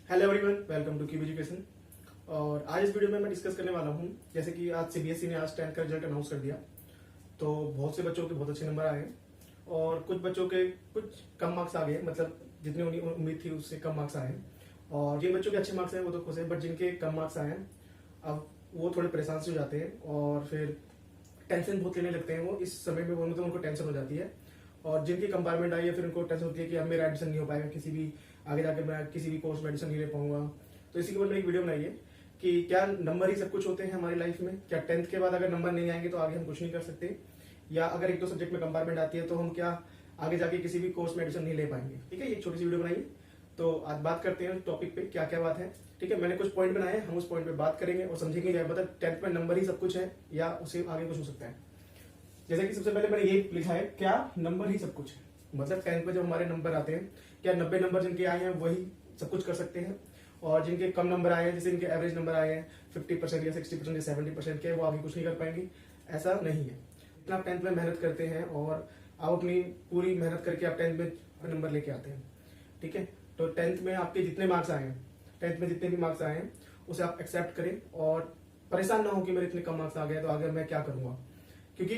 Hello everyone, welcome to keep education. और आज इस वीडियो में मैं डिस्कस करने वाला हूँ, जैसे कि आज सीबीएसई ने आज 10th का रिजल्ट अनाउंस कर दिया। तो बहुत से बच्चों के बहुत अच्छे नंबर आए और कुछ बच्चों के कुछ कम मार्क्स आ गए, मतलब जितनी उन्हें उम्मीद थी उससे कम मार्क्स आए। और जिन बच्चों के अच्छे मार्क्स आए वो तो खुश है, बट जिनके कम मार्क्स आए हैं अब वो थोड़े परेशान से हो जाते हैं और फिर टेंशन बहुत लेने लगते हैं। वो इस समय में वो मतलब उनको टेंशन हो जाती है। और जिनकी कंपार्टमेंट आई है फिर उनको टेंशन होती है कि अब मेरा एडमिशन नहीं हो पाएगा, किसी भी आगे जाकर मैं किसी भी कोर्स में एडमिशन नहीं ले पाऊंगा। तो इसी के ऊपर मैंने एक वीडियो बनाई है कि क्या नंबर ही सब कुछ होते हैं हमारी लाइफ में। क्या 10th के बाद अगर नंबर नहीं आएंगे तो आगे हम कुछ नहीं कर सकते, या अगर एक दो सब्जेक्ट में कंपार्टमेंट आती है तो हम क्या आगे जाके किसी भी कोर्स में एडमिशन नहीं ले पाएंगे। ठीक है, एक छोटी सी वीडियो बनाई है। तो आज बात करते हैं टॉपिक पे क्या क्या बात है। ठीक है, मैंने कुछ पॉइंट बनाए, हम उस पॉइंट पे बात करेंगे और समझेंगे क्या मतलब 10th में नंबर ही सब कुछ है या उससे आगे कुछ हो सकता है। जैसे कि सबसे पहले मैंने ये लिखा है, क्या नंबर ही सब कुछ है। मतलब 10th में जब हमारे नंबर आते हैं, क्या 90 नंबर जिनके आए हैं वही सब कुछ कर सकते हैं, और जिनके कम नंबर आए हैं, जैसे इनके एवरेज नंबर आए हैं 50% या 60% या 70% के, वो आगे कुछ नहीं कर पाएंगे। ऐसा नहीं है। इतना आप 10th में मेहनत करते हैं और आप अपनी पूरी मेहनत करके आप 10th में नंबर लेके आते हैं। ठीक है, तो 10th में आपके जितने मार्क्स आए हैं, 10th में जितने भी मार्क्स आए हैं उसे आप एक्सेप्ट करें और परेशान ना हो कि मेरे इतने कम मार्क्स आ गए तो आगे मैं क्या करूंगा। क्योंकि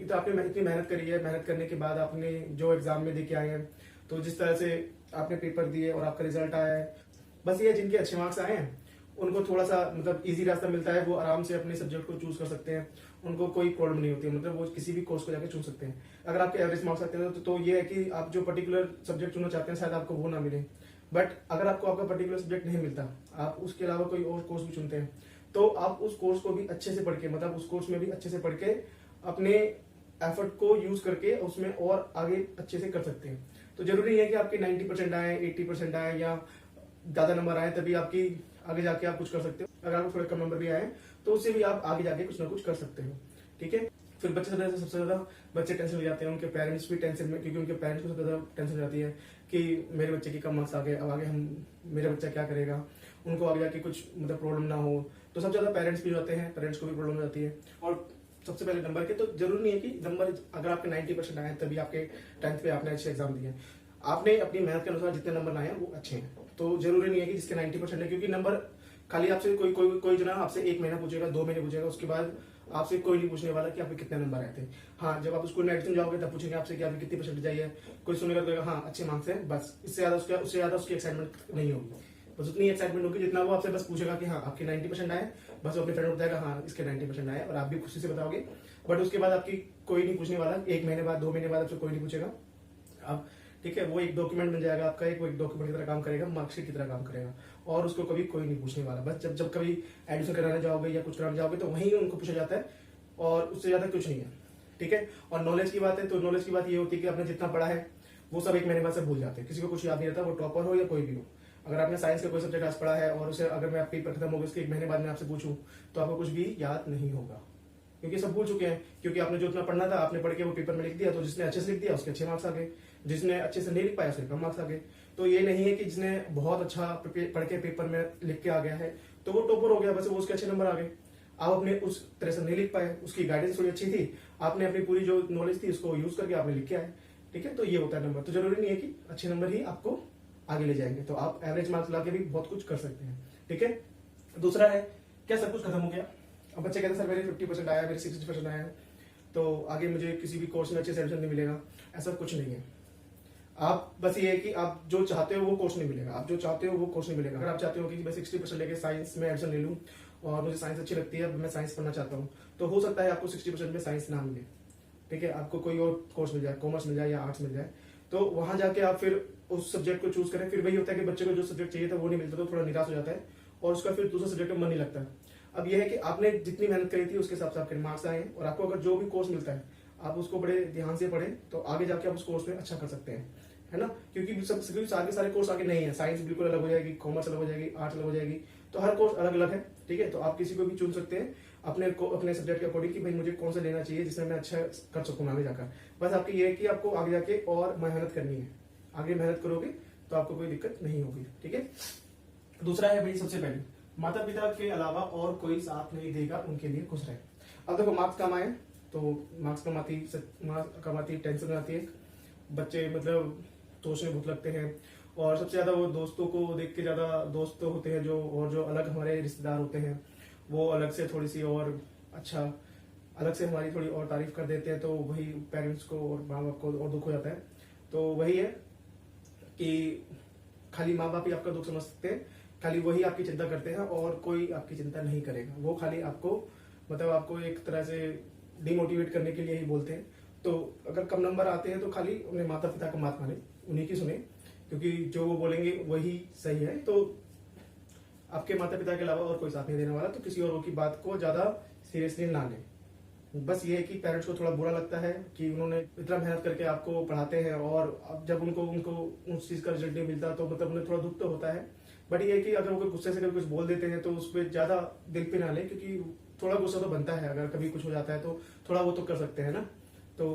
तो आपने इतनी मेहनत करी है, मेहनत करने के बाद आपने जो एग्जाम में देके आए हैं, तो जिस तरह से आपने पेपर दिए और आपका रिजल्ट आया है, बस ये जिनके अच्छे मार्क्स आए हैं उनको थोड़ा सा मतलब इजी रास्ता मिलता है, वो आराम से अपने सब्जेक्ट को चूज कर सकते हैं, उनको कोई प्रॉब्लम नहीं होती है, मतलब वो किसी भी कोर्स को जाकर चुन सकते हैं। अगर आपके एवरेज मार्क्स आते हैं तो ये है कि आप जो पर्टिकुलर सब्जेक्ट चुनना चाहते हैं शायद आपको वो ना मिले। बट अगर आपको आपका पर्टिकुलर सब्जेक्ट नहीं मिलता, आप उसके अलावा कोई और कोर्स भी चुनते हैं, तो आप उस कोर्स को भी अच्छे से पढ़ के, मतलब उस कोर्स में भी अच्छे से पढ़ के अपने एफर्ट को यूज करके उसमें और आगे अच्छे से कर सकते हैं। तो जरूरी है कि आपके 90% आए, 80% आए या ज्यादा नंबर आए तभी आपकी आगे जाके आप कुछ कर सकते हो। अगर आपको थोड़े कम नंबर भी आए तो उससे भी आप आगे जाके कुछ ना कुछ कर सकते हो। ठीक है, फिर बच्चे सबसे ज्यादा बच्चे टेंशन हो जाते हैं, उनके पेरेंट्स भी टेंशन में, क्योंकि उनके पेरेंट्स को सबसे ज्यादा टेंशन हो जाती है कि मेरे बच्चे की कम मार्क्स आ गए, अब आगे हम मेरा बच्चा क्या करेगा, उनको आगे जाके कुछ मतलब प्रॉब्लम ना हो। तो सबसे ज्यादा पेरेंट्स भी होते हैं, पेरेंट्स को भी प्रॉब्लम हो जाती है। और सबसे पहले नंबर के तो जरूरी नहीं है कि नंबर अगर आपके 90% आए तभी आपके 10th पे आपने अच्छे एग्जाम दिए। आपने अपनी मेहनत के अनुसार जितने नंबर आए हैं वो अच्छे हैं, तो जरूरी नहीं है कि जिसके 90% है, क्योंकि नंबर खाली आपसे कोई जो ना आपसे 1 महीना पूछेगा, 2 महीने पूछेगा, उसके बाद आपसे कोई नहीं पूछने वाला कि आपके कितने नंबर आए थे। हाँ, जब आप स्कूल में एडमिशन जाओगे तब पूछेंगे आपसे कि आपकी कितनी परसेंटेज आई है। कोई सुनेगा तो हाँ अच्छे मार्क्स है, बस इससे ज्यादा उसकी एक्साइटमेंट नहीं होगी। बस उतनी एक्साइटमेंट होगी जितना वो आपसे बस पूछेगा कि हाँ आपके 90% आए, बस वो अपने फ्रेंड को बताएगा हाँ इसके 90% आए और आप भी खुशी से बताओगे। बट उसके बाद आपकी कोई नहीं पूछने वाला, 1 महीने बाद 2 महीने बाद आपसे कोई नहीं पूछेगा। अब ठीक है, वो एक डॉक्यूमेंट बन जाएगा आपका, वो एक डॉक्यूमेंट की तरह काम करेगा, मार्कशीट की तरह काम करेगा, और उसको कभी कोई नहीं पूछने वाला। बस जब जब कभी एडमिशन कराने जाओगे या कुछ कराने जाओगे तो वहीं उनको पूछा जाता है, और उससे ज्यादा कुछ नहीं है। ठीक है, और नॉलेज की बात है तो नॉलेज की बात ये होती है कि आपने जितना पढ़ा है वो सब 1 महीने बाद से भूल जाते हैं, किसी को कुछ याद नहीं रहता, वो टॉपर हो या कोई भी हो। अगर आपने साइंस का कोई सब्जेक्ट आज पढ़ा है और उसे अगर मैं पेपर खत्म होगा उसके 1 महीने बाद में आपसे पूछूं तो आपको कुछ भी याद नहीं होगा, क्योंकि सब भूल चुके हैं। क्योंकि आपने जो इतना पढ़ना था आपने पढ़ के वो पेपर में लिख दिया, तो जिसने अच्छे से लिख दिया उसके अच्छे मार्क्स आ गए, जिसने अच्छे से नहीं लिख पाया उसके कम मार्क्स आ गए। तो ये नहीं है कि जिसने बहुत अच्छा पढ़ के पेपर में लिख के आ गया है तो वो टॉपर हो गया, बस वो उसके अच्छे नंबर आ गए। आप अपने उस तरह से नहीं लिख पाए, उसकी गाइडेंस थोड़ी अच्छी थी, आपने अपनी पूरी जो नॉलेज थी उसको यूज करके आपने लिख के आए। ठीक है, तो ये होता है नंबर। तो जरूरी नहीं है कि अच्छे नंबर ही आपको आगे ले जाएंगे, तो आप एवरेज मार्क्स ला के भी बहुत कुछ कर सकते हैं। ठीक है, दूसरा है, क्या सब कुछ खत्म हो गया। अब बच्चे कहते हैं सर मेरे 50% आया, मेरे 60% आया है, तो आगे मुझे किसी भी कोर्स में अच्छे से एडमिशन नहीं मिलेगा। ऐसा कुछ नहीं है। आप बस ये है कि आप जो चाहते हो वो कोर्स नहीं मिलेगा, आप जो चाहते हो वो कोर्स नहीं मिलेगा। अगर आप चाहते हो कि मैं 60% लेके साइंस में एडमिशन ले लूं और मुझे साइंस अच्छी लगती है, मैं साइंस पढ़ना चाहता हूँ, तो हो सकता है आपको 60% में साइंस ना मिले। ठीक है, आपको कोई और कोर्स मिल जाए, कॉमर्स मिल जाए या आर्ट्स मिल जाए, तो वहां जाके आप फिर उस सब्जेक्ट को चूज करें। फिर वही होता है कि बच्चे को जो सब्जेक्ट चाहिए था वो नहीं मिलता, तो थोड़ा निराश हो जाता है और उसका फिर दूसरा सब्जेक्ट में मन नहीं लगता। अब यह है कि आपने जितनी मेहनत करी थी उसके हिसाब से आपके मार्क्स आए, और आपको अगर जो भी कोर्स मिलता है आप उसको बड़े ध्यान से पढ़ें तो आगे जाके आप उस कोर्स में अच्छा कर सकते हैं, है ना। क्योंकि सब सारे कोर्स आगे नहीं है, साइंस बिल्कुल अलग हो जाएगी, कॉमर्स अलग हो जाएगी, आर्ट्स अलग हो जाएगी, तो हर कोर्स अलग अलग है। ठीक है, तो आप किसी को भी चुन सकते हैं अपने सब्जेक्ट के अकॉर्डिंग कि भाई मुझे कौन सा लेना चाहिए जिसमें मैं अच्छा कर सकूं आगे जाकर। बस आपकी ये है कि आपको आगे जाके और मेहनत करनी है, आगे मेहनत करोगे तो आपको कोई दिक्कत नहीं होगी। ठीक है, दूसरा है भाई, सबसे पहले माता पिता के अलावा और कोई साथ नहीं देगा, उनके लिए खुश रहे। अब देखो मार्क्स कम आए तो मार्क्स कमाती टेंशन आती है, बच्चे मतलब सोचने बहुत लगते हैं और सबसे ज्यादा वो दोस्तों को देख के ज्यादा दोस्त तो होते हैं जो, और जो अलग हमारे रिश्तेदार होते हैं वो अलग से थोड़ी सी और अच्छा, अलग से हमारी थोड़ी और तारीफ कर देते हैं, तो वही पेरेंट्स को और माँ बाप को और दुख हो जाता है। तो वही है कि खाली माँ बाप ही आपका दुख समझ सकते हैं, खाली वही आपकी चिंता करते हैं और कोई आपकी चिंता नहीं करेगा। वो खाली आपको मतलब आपको एक तरह से डिमोटिवेट करने के लिए ही बोलते हैं। तो अगर कम नंबर आते हैं तो खाली अपने माता पिता का बात माने, उन्हीं की सुने, क्योंकि जो वो बोलेंगे वही सही है। तो आपके माता पिता के अलावा और कोई साथ नहीं देने वाला, तो किसी और की बात को ज्यादा सीरियसली ना लें। बस ये है कि पेरेंट्स को थोड़ा बुरा लगता है कि उन्होंने इतना मेहनत करके आपको पढ़ाते हैं और अब जब उनको उनको उस चीज का रिजल्ट नहीं मिलता तो मतलब उन्हें थोड़ा दुख तो होता है। बट ये है कि अगर वो कोई गुस्से से कभी कुछ बोल देते हैं तो उस पर ज्यादा दिल पे ना ले, क्योंकि थोड़ा गुस्सा तो बनता है, अगर कभी कुछ हो जाता है तो थोड़ा वो तो कर सकते हैं ना। तो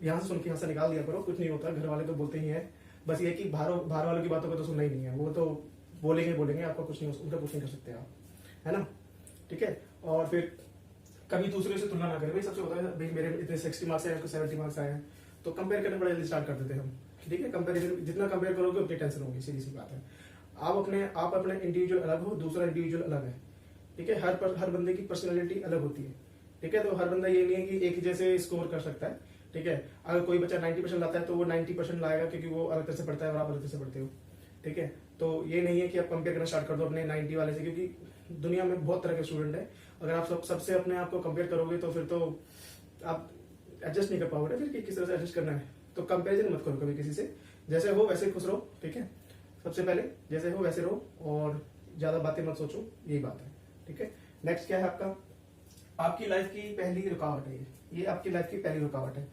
यहाँ से सुन के यहाँ से निकाल दिया करो, कुछ नहीं होता, घर वाले तो बोलते ही हैं। बस ये कि बाहर बाहर वालों की बातों को तो सुनना ही नहीं है, वो तो बोलेंगे, आपका कुछ नहीं, उनका कुछ नहीं कर सकते आप, है ना। ठीक है। और फिर कभी दूसरे से तुलना ना करें। भाई सबसे होता है भाई मेरे इतने 60 मार्क्स आए, उसको 70 मार्क्स आए हैं, तो कंपेयर करना बड़ा जल्दी स्टार्ट कर देते हैं हम। ठीक है, कंपेरिजन जितना कंपेयर करोगे उतनी टेंशन होगी, सीधी सी बात है। आप अपने इंडिविजुअल अलग हो, दूसरा इंडिविजुअल अलग है। ठीक है, हर बंदे की पर्सनैलिटी अलग होती है। ठीक है, तो हर बंदा ये नहीं है कि एक जैसे स्कोर कर सकता है। ठीक है, अगर कोई बच्चा 90% लाता है तो वो 90% लाएगा, क्योंकि वो अलग तरह से पढ़ता है और आप अलग तरह से पढ़ते हो। ठीक है, तो ये नहीं है कि आप कंपेयर करना स्टार्ट कर दो अपने 90 वाले से, क्योंकि दुनिया में बहुत तरह के स्टूडेंट है। अगर आप सबसे अपने आप को कंपेयर करोगे तो फिर तो आप एडजस्ट नहीं कर पाओगे। फिर किस तरह से एडजस्ट करना है, तो कंपेरिजन मत करो कभी किसी से। जैसे हो वैसे खुश रहो। ठीक है, सबसे पहले जैसे हो वैसे रहो और ज्यादा बातें मत सोचो, यही बात है। ठीक है, नेक्स्ट क्या है आपकी लाइफ की पहली रुकावट है। ये आपकी लाइफ की पहली रुकावट है।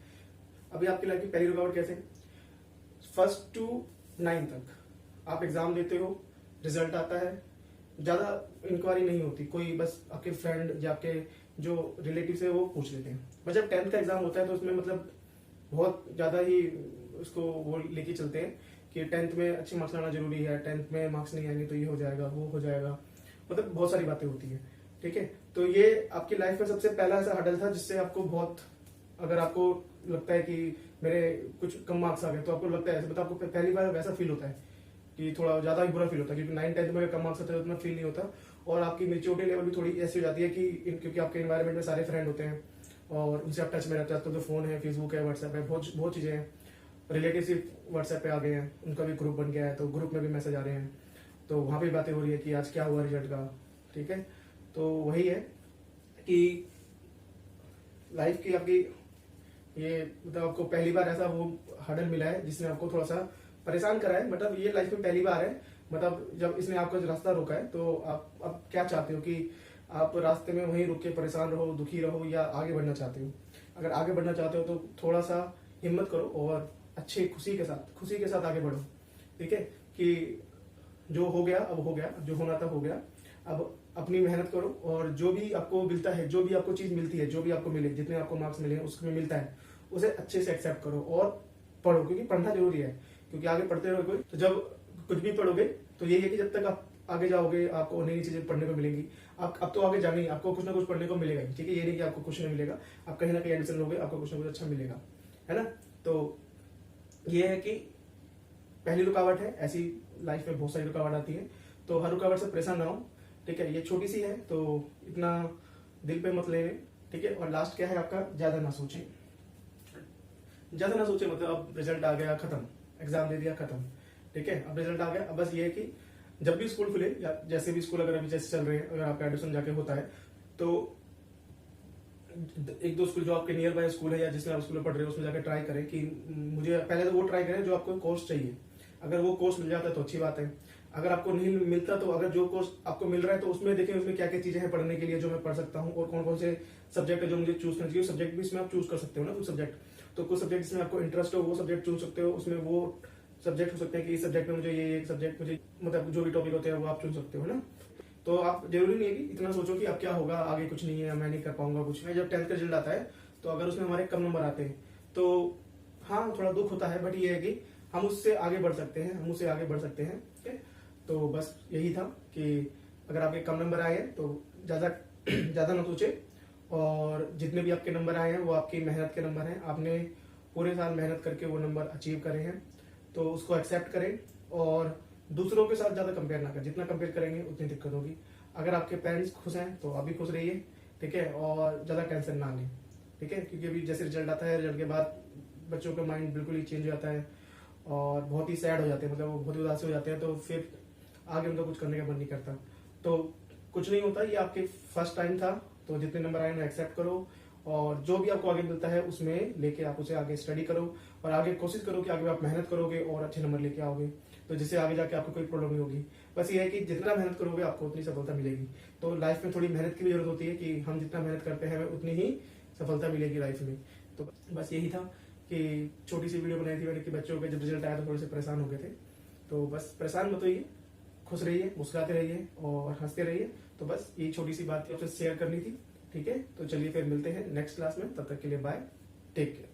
अभी आपकी लाइफ की पहली रुकावट कैसे? 1st to 9 तक आप एग्जाम देते हो, रिजल्ट आता है, ज्यादा इंक्वायरी नहीं होती, कोई बस आपके फ्रेंड या आपके जो रिलेटिव है वो पूछ लेते हैं। बस जब 10th का एग्जाम होता है तो उसमें मतलब बहुत ज्यादा ही उसको वो लेके चलते हैं कि 10th में अच्छे मार्क्स लाना जरूरी है, 10th में मार्क्स नहीं आएंगे तो ये हो जाएगा, वो हो जाएगा, मतलब बहुत सारी बातें होती है। ठीक है, तो ये आपकी लाइफ में सबसे पहला ऐसा हडल था जिससे आपको बहुत, अगर आपको लगता है कि मेरे कुछ कम मार्क्स आ गए तो आपको लगता है, मतलब आपको पहली बार वैसा फील होता है कि थोड़ा ज्यादा ही बुरा फील होता है, क्योंकि 9th-10th में कम मार्क्स आते हैं उतना फील नहीं होता। और आपकी मेच्योरिटी लेवल भी थोड़ी ऐसी हो जाती है कि क्योंकि आपके एनवायरमेंट में सारे फ्रेंड होते हैं और उनसे आप टच में रहते हैं। तो फोन है, फेसबुक है, व्हाट्सएप है, बहुत चीजें हैं। रिलेटिव सिर्फ व्हाट्सएप पे आ गए हैं, उनका भी ग्रुप बन गया है, तो ग्रुप में भी मैसेज आ रहे हैं, तो वहां पे बातें हो रही है कि आज क्या हुआ रिजल्ट का। ठीक है, तो वही है कि लाइफ की आपकी ये मतलब आपको पहली बार ऐसा वो हडल मिला है जिसने आपको थोड़ा सा परेशान करा है। मतलब ये लाइफ में पहली बार है, मतलब जब इसने आपका जो रास्ता रोका है, तो आप क्या चाहते हो कि आप रास्ते में वहीं रुक के परेशान रहो, दुखी रहो, या आगे बढ़ना चाहते हो? अगर आगे बढ़ना चाहते हो तो थोड़ा सा हिम्मत करो और अच्छे खुशी के साथ आगे बढ़ो। ठीक है, कि जो हो गया अब हो गया, जो होना था हो गया, अब अपनी मेहनत करो और जो भी आपको मिलता है, जो भी आपको चीज मिलती है, जो भी आपको मिले, जितने आपको मार्क्स मिले उसमें मिलता है, उसे अच्छे से एक्सेप्ट करो और पढ़ो, क्योंकि पढ़ना जरूरी है। क्योंकि आगे पढ़ते रहोगे तो जब कुछ भी पढ़ोगे तो यही है कि जब तक आप आगे जाओगे आपको नई नई चीजें पढ़ने को मिलेंगी। आप अब तो आगे जाएंगे ही, आपको कुछ ना कुछ पढ़ने को मिलेगा ही। ठीक है, ये नहीं कि आपको कुछ नहीं मिलेगा, आप कहीं ना कहीं एडमिशन लोगे, आपको कुछ ना कुछ अच्छा मिलेगा, है ना। तो ये है कि पहली रुकावट है, ऐसी लाइफ में बहुत सारी रुकावट आती है, तो हर रुकावट से परेशान ना हो। ठीक है, ये छोटी सी है तो इतना दिल पे मत ले। ठीक है, और लास्ट क्या है आपका, ज्यादा ना सोचे। मतलब अब रिजल्ट आ गया, खत्म, एग्जाम दे दिया, खत्म। ठीक है, अब रिजल्ट आ गया, अब बस ये है कि जब भी स्कूल खुले, या जैसे भी स्कूल अगर अभी जैसे चल रहे हैं, अगर आपका एडमिशन जाके होता है तो एक दो स्कूल जो आपके नियर बाय स्कूल है या जिसमें आप स्कूल में पढ़ रहे हो उसमें जाकर ट्राई करें कि मुझे पहले तो वो ट्राई करें जो आपको कोर्स चाहिए। अगर वो कोर्स मिल जाता है तो अच्छी बात है, अगर आपको नहीं मिलता तो अगर जो कोर्स आपको मिल रहा है तो उसमें देखें उसमें क्या क्या चीजें हैं पढ़ने के लिए जो मैं पढ़ सकता हूँ, और कौन कौन से सब्जेक्ट है जो मुझे चूज करना चाहिए। सब्जेक्ट भी इसमें आप चूज कर सकते हो ना, कुछ सब्जेक्ट, तो कुछ सब्जेक्ट जिसमें आपको इंटरेस्ट हो वो सब्जेक्ट चुन सकते हो। उसमें वो सब्जेक्ट हो सकते हैं कि इस सब्जेक्ट में मुझे ये सब्जेक्ट मुझे मतलब जो भी टॉपिक होते हैं वो आप चुन सकते हो ना। तो आप जरूरी नहीं है कि इतना सोचो कि अब क्या होगा, आगे कुछ नहीं है, मैं नहीं कर पाऊंगा कुछ। जब 10th का रिजल्ट आता है तो अगर उसमें हमारे कम नंबर आते हैं तो हाँ थोड़ा दुख होता है, बट ये है कि हम उससे आगे बढ़ सकते हैं, ठीक है। तो बस यही था कि अगर आपके कम नंबर आए हैं तो ज्यादा ना सोचे, और जितने भी आपके नंबर आए हैं वो आपकी मेहनत के नंबर हैं, आपने पूरे साल मेहनत करके वो नंबर अचीव करे हैं, तो उसको एक्सेप्ट करें और दूसरों के साथ ज्यादा कंपेयर ना करें। जितना कंपेयर करेंगे उतनी दिक्कत होगी। अगर आपके पेरेंट्स खुश हैं तो आप भी खुश रहिए, ठीक है, और ज्यादा टेंशन ना लें, ठीक है, क्योंकि अभी जैसे रिजल्ट आता है, रिजल्ट के बाद बच्चों का माइंड बिल्कुल ही चेंज हो जाता है और बहुत ही सैड हो जाते हैं, मतलब वो बहुत ही उदास हो जाते हैं, तो फिर आगे उनका कुछ करने का मन नहीं करता। तो कुछ नहीं होता, ये आपके फर्स्ट टाइम था, तो जितने नंबर आए उन्हें एक्सेप्ट करो और जो भी आपको आगे मिलता है उसमें लेके आप उसे आगे स्टडी करो और आगे कोशिश करो कि आगे आप मेहनत करोगे और अच्छे नंबर लेके आओगे, तो जिससे आगे जाके आपको कोई प्रॉब्लम नहीं होगी। बस ये है कि जितना मेहनत करोगे आपको उतनी सफलता मिलेगी। तो लाइफ में थोड़ी मेहनत की भी जरूरत होती है कि हम जितना मेहनत करते हैं हमें उतनी ही सफलता मिलेगी लाइफ में। तो बस यही था कि छोटी सी वीडियो बनाई थी मैंने कि बच्चों के जब रिजल्ट आया तो थोड़े से परेशान हो गए थे। तो बस परेशान मत होइए, खुश रहिए, मुस्कुराते रहिए और हंसते रहिए। तो बस ये छोटी सी बात थी आपसे शेयर करनी थी, ठीक है। तो चलिए फिर मिलते हैं नेक्स्ट क्लास में, तब तक के लिए बाय, टेक केयर।